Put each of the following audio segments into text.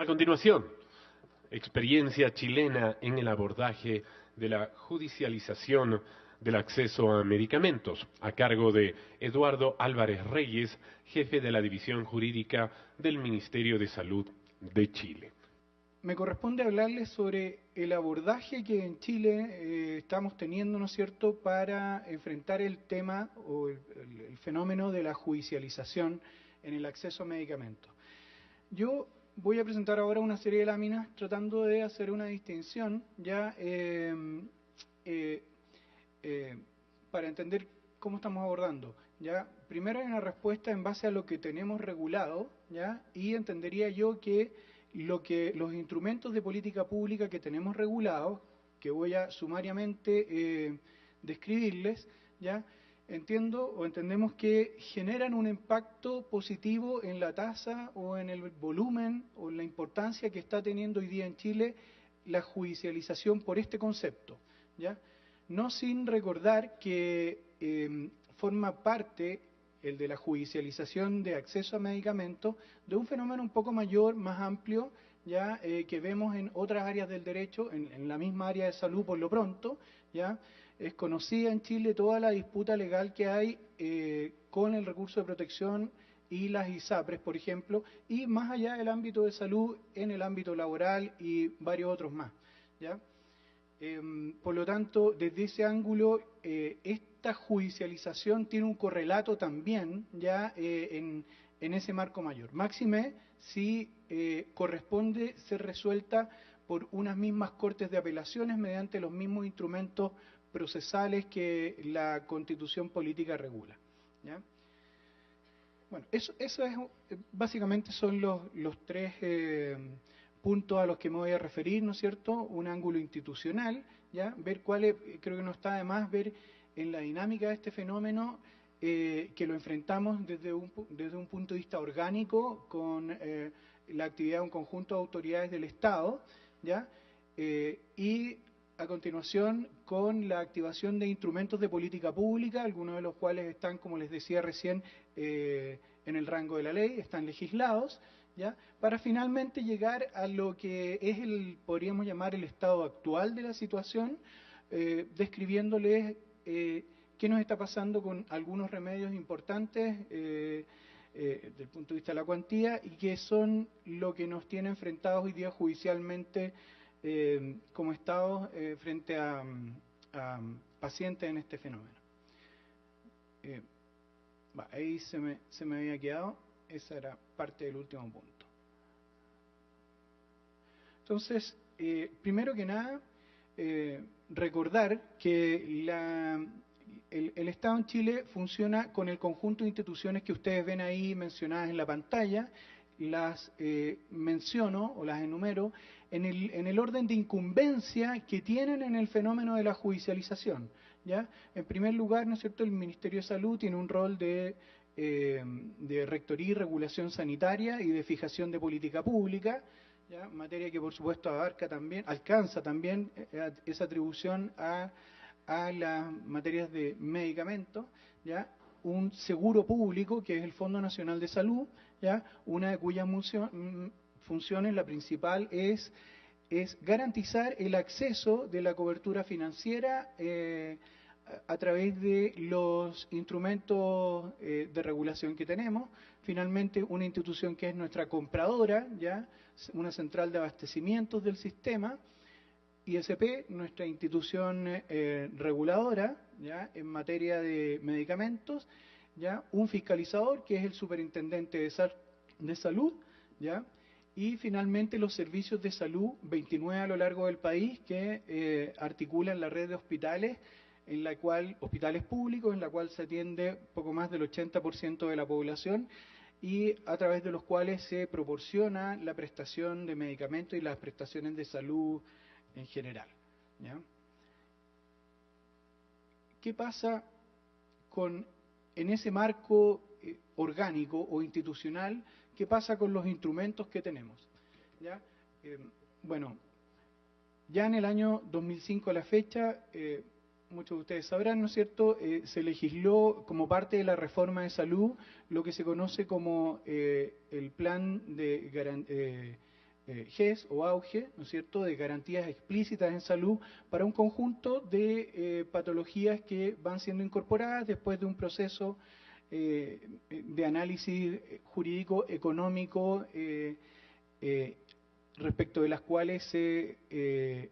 A continuación, experiencia chilena en el abordaje de la judicialización del acceso a medicamentos, a cargo de Eduardo Álvarez Reyes, jefe de la División Jurídica del Ministerio de Salud de Chile. Me corresponde hablarles sobre el abordaje que en Chile estamos teniendo, ¿no es cierto?, para enfrentar el tema o el fenómeno de la judicialización en el acceso a medicamentos. Yo voy a presentar ahora una serie de láminas tratando de hacer una distinción ya para entender cómo estamos abordando. ¿Ya? Primero hay una respuesta en base a lo que tenemos regulado, ¿ya? Y entendería yo que los instrumentos de política pública que tenemos regulados, que voy a sumariamente describirles, ¿ya? Entendemos que generan un impacto positivo en la tasa o en el volumen o en la importancia que está teniendo hoy día en Chile la judicialización por este concepto, ¿ya? No sin recordar que forma parte el de la judicialización de acceso a medicamentos de un fenómeno un poco mayor, más amplio, ya que vemos en otras áreas del derecho, en la misma área de salud por lo pronto, ya es conocida en Chile toda la disputa legal que hay con el recurso de protección y las ISAPRES, por ejemplo, y más allá del ámbito de salud, en el ámbito laboral y varios otros más, ¿ya? Por lo tanto, desde ese ángulo, esta judicialización tiene un correlato también ya en ese marco mayor. Máxime si corresponde ser resuelta por unas mismas cortes de apelaciones mediante los mismos instrumentos procesales que la Constitución política regula, ¿ya? Bueno, eso es, básicamente son los tres puntos a los que me voy a referir, ¿no es cierto? Un ángulo institucional, ¿ya? Ver cuál creo que no está de más ver en la dinámica de este fenómeno que lo enfrentamos desde un punto de vista orgánico con la actividad de un conjunto de autoridades del Estado, ¿ya? Y a continuación con la activación de instrumentos de política pública, algunos de los cuales están, como les decía recién, en el rango de la ley, están legislados, ¿ya? Para finalmente llegar a lo que es podríamos llamar el estado actual de la situación, describiéndoles qué nos está pasando con algunos remedios importantes desde el punto de vista de la cuantía y que son lo que nos tiene enfrentados hoy día judicialmente como Estado frente a pacientes en este fenómeno. Ahí se me había quedado, esa era parte del último punto. Entonces, primero que nada, recordar que el Estado en Chile funciona con el conjunto de instituciones que ustedes ven ahí mencionadas en la pantalla, las menciono o las enumero en el orden de incumbencia que tienen en el fenómeno de la judicialización, ¿ya? En primer lugar, ¿no es cierto?, el Ministerio de Salud tiene un rol de rectoría y regulación sanitaria y de fijación de política pública, ¿ya? Materia que por supuesto alcanza también esa atribución a las materias de medicamentos, ¿ya? Un seguro público, que es el Fondo Nacional de Salud, ¿ya? Una de cuyas funciones, la principal, es garantizar el acceso de la cobertura financiera a través de los instrumentos de regulación que tenemos. Finalmente, una institución que es nuestra compradora, ¿ya? Una central de abastecimientos del sistema, ISP, nuestra institución reguladora, ¿ya? En materia de medicamentos, ¿ya? Un fiscalizador, que es el superintendente de salud, ¿ya? Y finalmente los servicios de salud, 29 a lo largo del país, que articulan la red de hospitales, hospitales públicos, en la cual se atiende poco más del 80% de la población y a través de los cuales se proporciona la prestación de medicamentos y las prestaciones de salud en general, ¿ya? ¿Qué pasa en ese marco orgánico o institucional? ¿Qué pasa con los instrumentos que tenemos? ¿Ya? Bueno, ya en el año 2005 a la fecha, muchos de ustedes sabrán, ¿no es cierto?, se legisló como parte de la reforma de salud lo que se conoce como el plan GES o AUGE, ¿no es cierto?, de garantías explícitas en salud para un conjunto de patologías que van siendo incorporadas después de un proceso de análisis jurídico, económico, respecto de las cuales se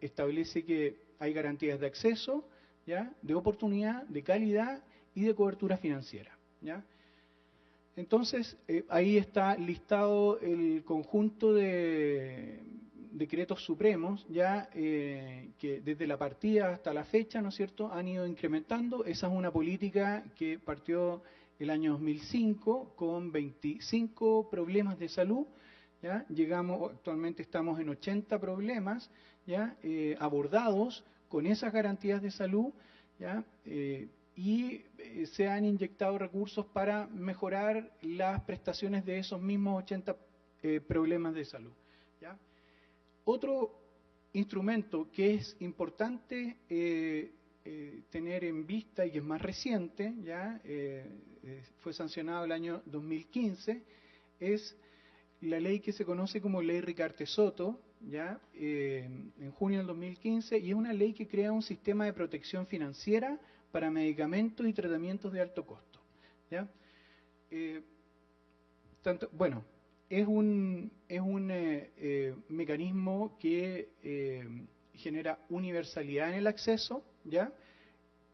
establece que hay garantías de acceso, ¿ya?, de oportunidad, de calidad y de cobertura financiera, ¿ya? Entonces, ahí está listado el conjunto de decretos supremos, ya que desde la partida hasta la fecha, ¿no es cierto?, han ido incrementando. Esa es una política que partió el año 2005 con 25 problemas de salud, ¿ya? Actualmente estamos en 80 problemas, ¿ya?, abordados con esas garantías de salud, ¿ya? Y se han inyectado recursos para mejorar las prestaciones de esos mismos 80 problemas de salud, ¿ya? Otro instrumento que es importante tener en vista y que es más reciente, ¿ya? Fue sancionado el año 2015, es la ley que se conoce como Ley Ricarte Soto, ¿ya? En junio del 2015, y es una ley que crea un sistema de protección financiera para medicamentos y tratamientos de alto costo, ¿ya? Bueno, es un mecanismo que genera universalidad en el acceso, ¿ya?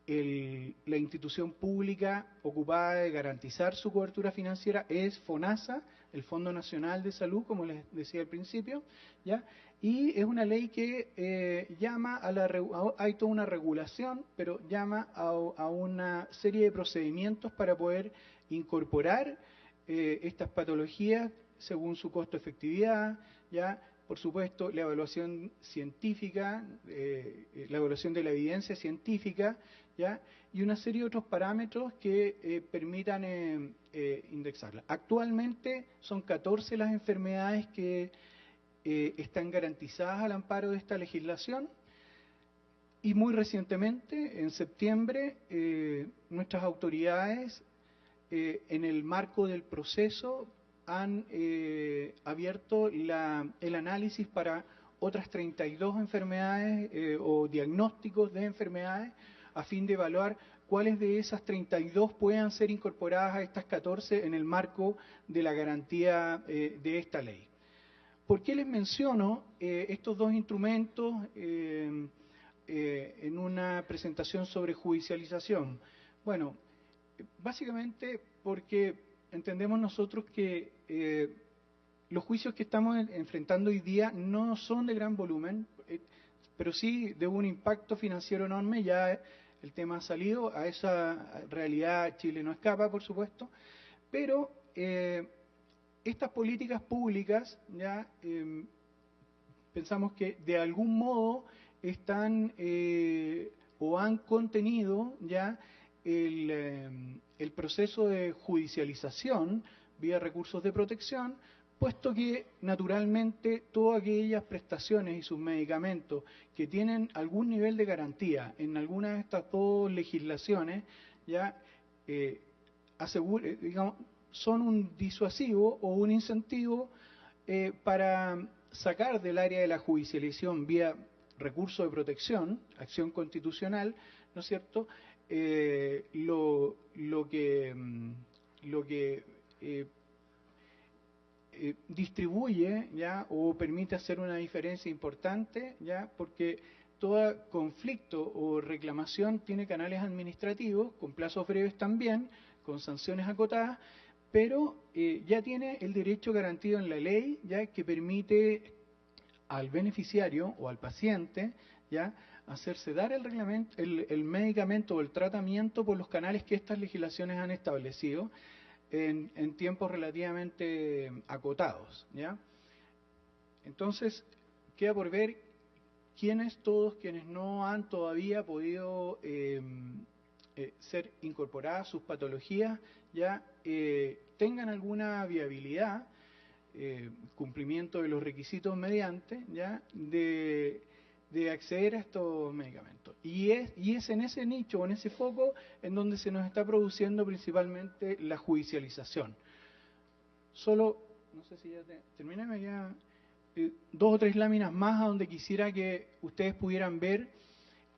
La institución pública ocupada de garantizar su cobertura financiera es FONASA, el Fondo Nacional de Salud, como les decía al principio, ¿ya? Y es una ley que llama hay toda una regulación, pero llama a una serie de procedimientos para poder incorporar estas patologías según su costo-efectividad, ¿ya? Por supuesto, la evaluación científica, la evaluación de la evidencia científica, ¿ya? Y una serie de otros parámetros que permitan indexarla. Actualmente son 14 las enfermedades que están garantizadas al amparo de esta legislación, y muy recientemente, en septiembre, nuestras autoridades, en el marco del proceso, han abierto el análisis para otras 32 enfermedades o diagnósticos de enfermedades, a fin de evaluar cuáles de esas 32 puedan ser incorporadas a estas 14 en el marco de la garantía de esta ley. ¿Por qué les menciono estos dos instrumentos en una presentación sobre judicialización? Bueno, básicamente porque entendemos nosotros que los juicios que estamos enfrentando hoy día no son de gran volumen, pero sí de un impacto financiero enorme. Ya el tema ha salido, a esa realidad Chile no escapa, por supuesto, pero estas políticas públicas ya pensamos que de algún modo están o han contenido ya el proceso de judicialización vía recursos de protección, puesto que naturalmente todas aquellas prestaciones y sus medicamentos que tienen algún nivel de garantía en alguna de estas dos legislaciones ya digamos, son un disuasivo o un incentivo para sacar del área de la judicialización vía recurso de protección, acción constitucional, ¿no es cierto?, lo que distribuye ya o permite hacer una diferencia importante, ya, porque todo conflicto o reclamación tiene canales administrativos con plazos breves también, con sanciones acotadas, pero ya tiene el derecho garantido en la ley, ya, que permite al beneficiario o al paciente ya hacerse dar el medicamento o el tratamiento por los canales que estas legislaciones han establecido en tiempos relativamente acotados, ¿ya? Entonces, queda por ver quienes no han todavía podido ser incorporadas sus patologías, ya tengan alguna viabilidad, cumplimiento de los requisitos mediante, ya, de acceder a estos medicamentos. Y es en ese nicho, en ese foco, en donde se nos está produciendo principalmente la judicialización. Solo, no sé si ya terminé, ya dos o tres láminas más a donde quisiera que ustedes pudieran ver.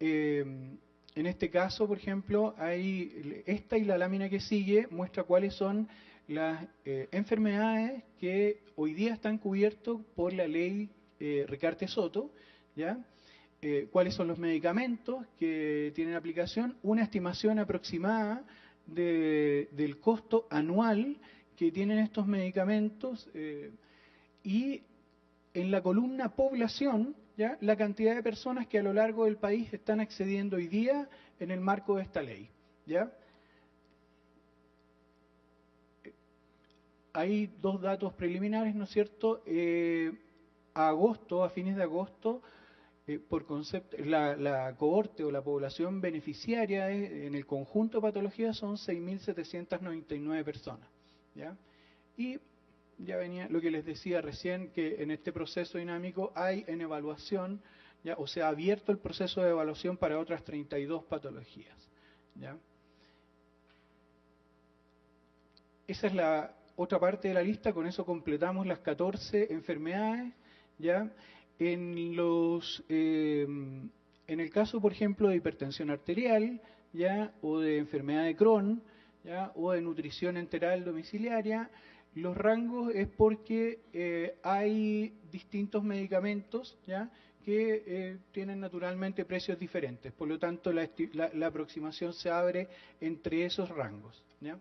En este caso, por ejemplo, hay esta y la lámina que sigue muestra cuáles son las enfermedades que hoy día están cubiertas por la ley Recarte-Soto, ¿ya? Cuáles son los medicamentos que tienen aplicación, una estimación aproximada del costo anual que tienen estos medicamentos y en la columna población, ¿ya?, la cantidad de personas que a lo largo del país están accediendo hoy día en el marco de esta ley, ¿ya? Hay dos datos preliminares, ¿no es cierto? A fines de agosto, por concepto, la cohorte o la población beneficiaria en el conjunto de patologías son 6.799 personas, ¿ya? Y ya venía lo que les decía recién, que en este proceso dinámico hay en evaluación, ¿ya? O sea, abierto el proceso de evaluación para otras 32 patologías, ¿ya? Esa es la otra parte de la lista, con eso completamos las 14 enfermedades, ¿ya? En el caso, por ejemplo, de hipertensión arterial, ¿ya?, o de enfermedad de Crohn, ¿ya?, o de nutrición enteral domiciliaria, los rangos es porque hay distintos medicamentos, ¿ya?, que tienen naturalmente precios diferentes. Por lo tanto, la aproximación se abre entre esos rangos, ¿ya?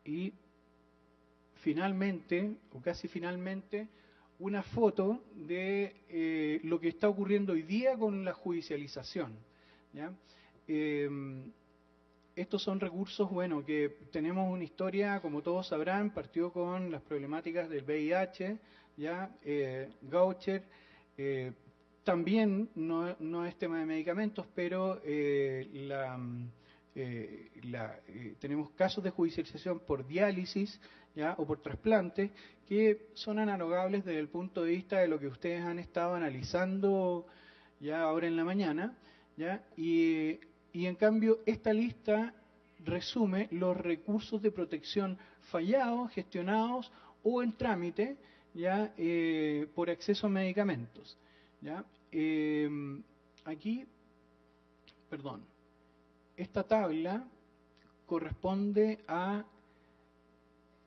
Y finalmente, o casi finalmente, una foto de lo que está ocurriendo hoy día con la judicialización, ¿ya? Estos son recursos, bueno, que tenemos una historia, como todos sabrán, partió con las problemáticas del VIH, ¿ya? Gaucher, también no es tema de medicamentos, pero tenemos casos de judicialización por diálisis, ¿ya?, o por trasplante, que son analogables desde el punto de vista de lo que ustedes han estado analizando ya ahora en la mañana, ¿ya? Y en cambio esta lista resume los recursos de protección fallados, gestionados o en trámite, ¿ya?, por acceso a medicamentos, ¿ya? Aquí, perdón, esta tabla corresponde a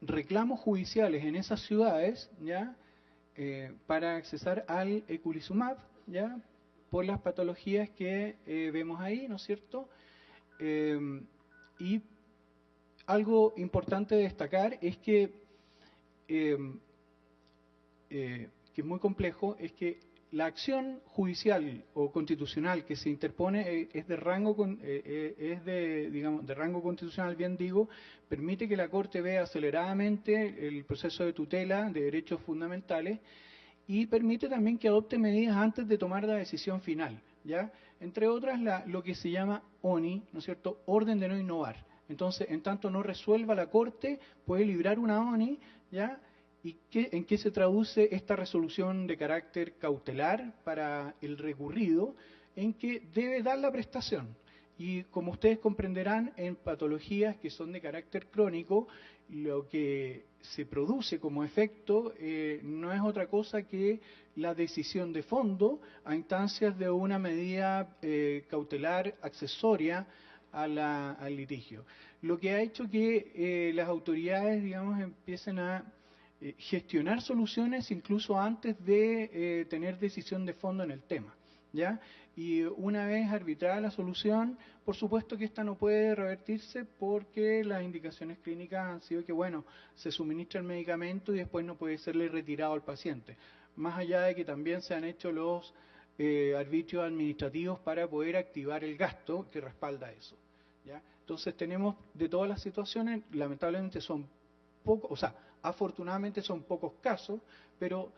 reclamos judiciales en esas ciudades, ¿ya?, para accesar al eculizumab, ¿ya?, por las patologías que vemos ahí, ¿no es cierto? Y algo importante de destacar es que es muy complejo, es que la acción judicial o constitucional que se interpone es de rango digamos, de rango constitucional, bien digo, permite que la Corte vea aceleradamente el proceso de tutela de derechos fundamentales y permite también que adopte medidas antes de tomar la decisión final, ¿ya? Entre otras, lo que se llama ONI, ¿no es cierto?, orden de no innovar. Entonces, en tanto no resuelva la Corte, puede librar una ONI, ¿ya? ¿Y en qué se traduce esta resolución de carácter cautelar para el recurrido? En que debe dar la prestación. Y como ustedes comprenderán, en patologías que son de carácter crónico, lo que se produce como efecto no es otra cosa que la decisión de fondo a instancias de una medida cautelar accesoria al litigio. Lo que ha hecho que las autoridades, digamos, empiecen a gestionar soluciones incluso antes de tener decisión de fondo en el tema, ¿ya? Y una vez arbitrada la solución, por supuesto que esta no puede revertirse porque las indicaciones clínicas han sido que, bueno, se suministra el medicamento y después no puede serle retirado al paciente. Más allá de que también se han hecho los arbitrios administrativos para poder activar el gasto que respalda eso, ¿ya? Entonces tenemos de todas las situaciones, lamentablemente son pocos, o sea, afortunadamente son pocos casos, pero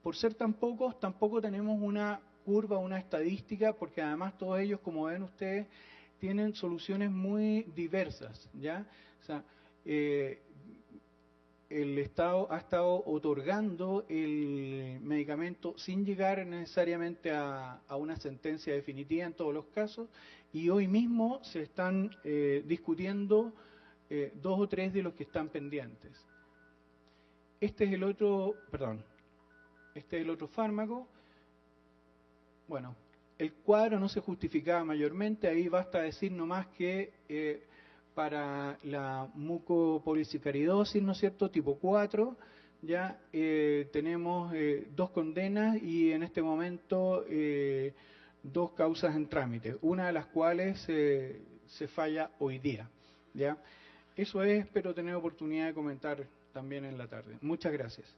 por ser tan pocos, tampoco tenemos una curva, una estadística, porque además todos ellos, como ven ustedes, tienen soluciones muy diversas, ¿ya? O sea, el Estado ha estado otorgando el medicamento sin llegar necesariamente a una sentencia definitiva en todos los casos, y hoy mismo se están discutiendo 2 o 3 de los que están pendientes. este es el otro, perdón, este es el otro fármaco. Bueno, el cuadro no se justificaba mayormente, ahí basta decir nomás que para la mucopolisacaridosis, ¿no es cierto?, tipo 4, ya tenemos 2 condenas y en este momento 2 causas en trámite, una de las cuales se falla hoy día, ¿ya? Eso es, espero tener oportunidad de comentar también en la tarde. Muchas gracias.